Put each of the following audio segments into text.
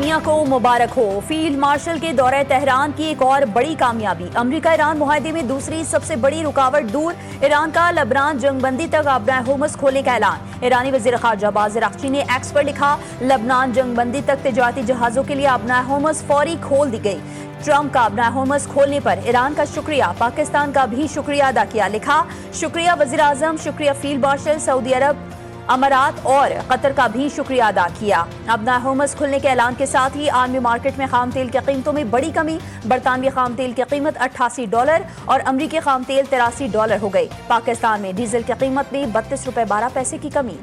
دنیا کو مبارک ہو، field marshal K دورہ تہران کی ایک اور بڑی کامیابی۔ امریکہ ایران معاہدے میں دوسری سب سے بڑی رکاوٹ دور، ایران کا لبنان جنگ بندی تک آبرائے ہورمز کھولنے کا اعلان۔ ایرانی وزیر خارجہ عباس اراغچی نے ایکس پر لکھا، لبنان جنگ بندی تک تجارتی جہازوں کے لیے آبرائے ہورمز فوری کھول دی گئی۔ ٹرمپ کا آبرائے ہورمز کھولنے پر ایران کا شکریہ، پاکستان کا بھی شکریہ ادا کیا۔ لکھا، شکریہ وزیر اعظم، شکریہ فیلڈ مارشل، سعودی عرب، امارات اور قطر کا بھی شکریہ ادا کیا۔ آبرائے ہورمز کھلنے کے اعلان کے ساتھ ہی عالمی مارکیٹ میں خام تیل کی قیمتوں میں بڑی کمی۔ برطانوی خام تیل کی قیمت $88 اور امریکی خام تیل $83 ہو گئی۔ پاکستان میں ڈیزل کی قیمت میں $32.12 کی کمی۔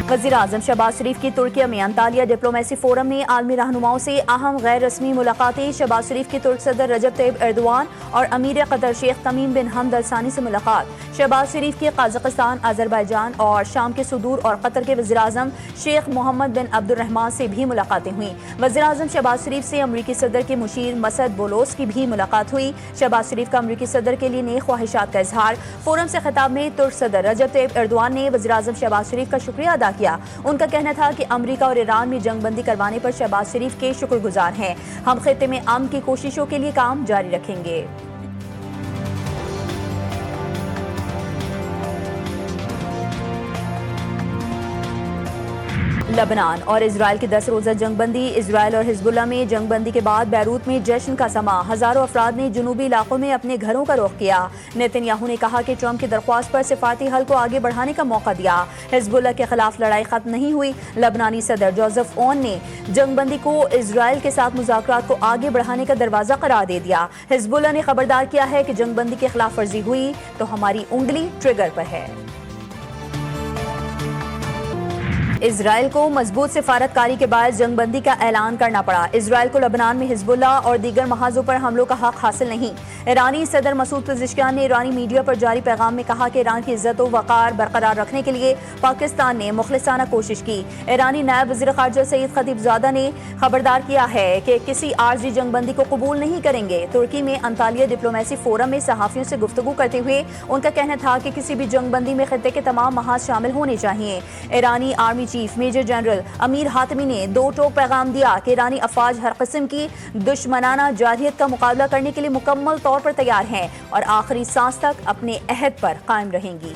وزیر اعظم شہباز شریف کی ترکیہ میں انطالیہ ڈپلومیسی فورم میں عالمی رہنماؤں سے اہم غیر رسمی ملاقاتیں۔ شہباز شریف کی ترک صدر رجب طیب ایردوان اور امیر قطر شیخ تمیم بن حمد ال ثانی سے ملاقات۔ شہباز شریف کی قازقستان، آذربائیجان اور شام کے صدور اور قطر کے وزیر اعظم شیخ محمد بن عبد الرحمان سے بھی ملاقاتیں ہوئیں۔ وزیر اعظم شہباز شریف سے امریکی صدر کے مشیر مسعد بولوس کی بھی ملاقات ہوئی۔ شہباز شریف کا امریکی صدر کے لیے نیک خواہشات کا اظہار۔ فورم سے خطاب میں ترک صدر رجب طیب ایردوان نے وزیر اعظم شہباز شریف کا شکریہ ادا کیا۔ ان کا کہنا تھا کہ امریکہ اور ایران میں جنگ بندی کروانے پر شہباز شریف کے شکر گزار ہیں۔ ہم خطے میں امن کی کوششوں کے لیے کام جاری رکھیں گے۔ لبنان اور اسرائیل کی 10 روزہ جنگ بندی۔ اسرائیل اور حزب اللہ میں جنگ بندی کے بعد بیروت میں جشن کا سما۔ ہزاروں افراد نے جنوبی علاقوں میں اپنے گھروں کا رخ کیا۔ نیتن یاہو نے کہا کہ ٹرمپ کی درخواست پر سفارتی حل کو آگے بڑھانے کا موقع دیا۔ حزب اللہ کے خلاف لڑائی ختم نہیں ہوئی۔ لبنانی صدر جوزف اون نے جنگ بندی کو اسرائیل کے ساتھ مذاکرات کو آگے بڑھانے کا دروازہ قرار دے دیا۔ حزب اللہ نے خبردار کیا ہے کہ جنگ بندی کی خلاف ورزی ہوئی تو ہماری انگلی ٹریگر پر ہے۔ اسرائیل کو مضبوط سفارتکاری کے باعث جنگ بندی کا اعلان کرنا پڑا۔ اسرائیل کو لبنان میں حزب اللہ اور دیگر محاذوں پر حملوں کا حق حاصل نہیں۔ ایرانی صدر مسعود پزشکیان نے ایرانی میڈیا پر جاری پیغام میں کہا کہ ایران کی عزت و وقار برقرار رکھنے کے لیے پاکستان نے مخلصانہ کوشش کی۔ ایرانی نائب وزیر خارجہ سعید خطیب زادہ نے خبردار کیا ہے کہ کسی عارضی جنگ بندی کو قبول نہیں کریں گے۔ ترکی میں انطالیہ ڈپلومیسی فورم میں صحافیوں سے گفتگو کرتے ہوئے ان کا کہنا تھا کہ کسی بھی جنگ بندی میں خطے کے تمام محاذ شامل ہونے چاہیے۔ ایرانی آرمی چیف میجر جنرل امیر حاتمی نے دو ٹوک پیغام دیا کہ ایرانی افواج ہر قسم کی دشمنانہ جارحیت کا مقابلہ کرنے کے لیے مکمل طور پر تیار ہیں اور آخری سانس تک اپنے عہد پر قائم رہیں گی۔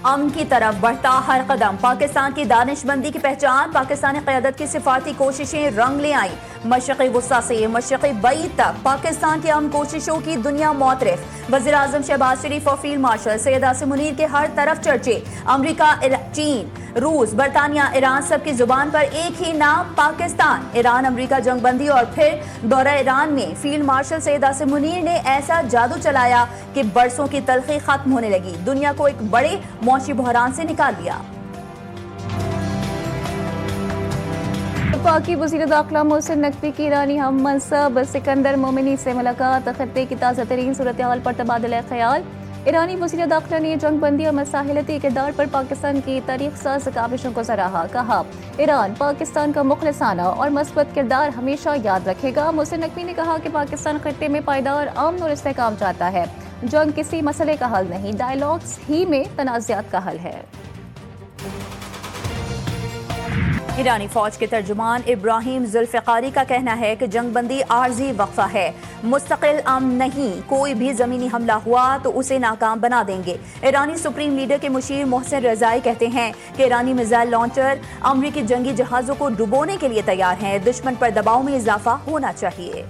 امن کی طرف بڑھتا ہر قدم، پاکستان کی دانش مندی کی پہچان۔ پاکستانی قیادت کی سفارتی کوششیں رنگ لے آئیں۔ مشرقی وسطی سے مشرقی بعید تک پاکستان کی امن کوششوں کی دنیا معترف۔ وزیر اعظم شہباز شریف اور فیلڈ مارشل سید عاصم منیر کے ہر طرف چرچے۔ امریکہ، چین، روس، برطانیہ، ایران سب کی زبان پر ایک ہی نام، پاکستان۔ ایران امریکہ جنگ بندی اور پھر دورہ ایران میں فیلڈ مارشل سید عاصم منیر نے ایسا جادو چلایا کہ برسوں کی تلخی ختم ہونے لگی، دنیا کو ایک بڑے معاشی بحران سے نکال لیا۔ وفاقی وزیر داخلہ محسن نقوی کی ایرانی ہم منصب سکندر مومنی سے ملاقات۔ خطے کی تازہ ترین صورتحال پر تبادلہ خیال۔ ایرانی وزیر داخلہ نے جنگ بندی اور مساحلتی کردار پر پاکستان کی تاریخ ساز کاوشوں کو سراہا۔ کہا، ایران پاکستان کا مخلصانہ اور مثبت کردار ہمیشہ یاد رکھے گا۔ محسن نقوی نے کہا کہ پاکستان خطے میں پائیدار امن اور استحکام چاہتا ہے۔ جنگ کسی مسئلے کا حل نہیں، ڈائیلاگز ہی میں تنازعات کا حل ہے۔ ایرانی فوج کے ترجمان ابراہیم ذوالفقاری کا کہنا ہے کہ جنگ بندی عارضی وقفہ ہے، مستقل امن نہیں۔ کوئی بھی زمینی حملہ ہوا تو اسے ناکام بنا دیں گے۔ ایرانی سپریم لیڈر کے مشیر محسن رضائی کہتے ہیں کہ ایرانی میزائل لانچر امریکی جنگی جہازوں کو ڈبونے کے لیے تیار ہیں، دشمن پر دباؤ میں اضافہ ہونا چاہیے۔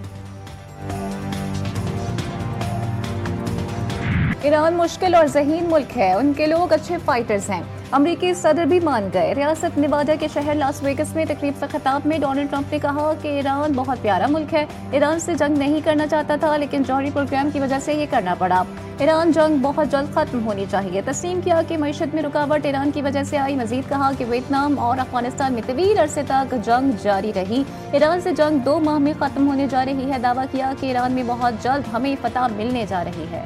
ایران مشکل اور ذہین ملک ہے، ان کے لوگ اچھے فائٹرز ہیں۔ امریکی صدر بھی مان گئے۔ ریاست نیواڈا کے شہر لاس ویگس میں تقریب سے خطاب میں ڈونلڈ ٹرمپ نے کہا کہ ایران بہت پیارا ملک ہے، ایران سے جنگ نہیں کرنا چاہتا تھا لیکن جوہری پروگرام کی وجہ سے یہ کرنا پڑا۔ ایران جنگ بہت جلد ختم ہونی چاہیے۔ تسلیم کیا کہ معیشت میں رکاوٹ ایران کی وجہ سے آئی۔ مزید کہا کہ ویتنام اور افغانستان میں طویل عرصے تک جنگ جاری رہی، ایران سے جنگ 2 ماہ میں ختم ہونے جا رہی ہے۔ دعویٰ کیا کہ ایران میں بہت جلد ہمیں فتح ملنے جا رہی ہے۔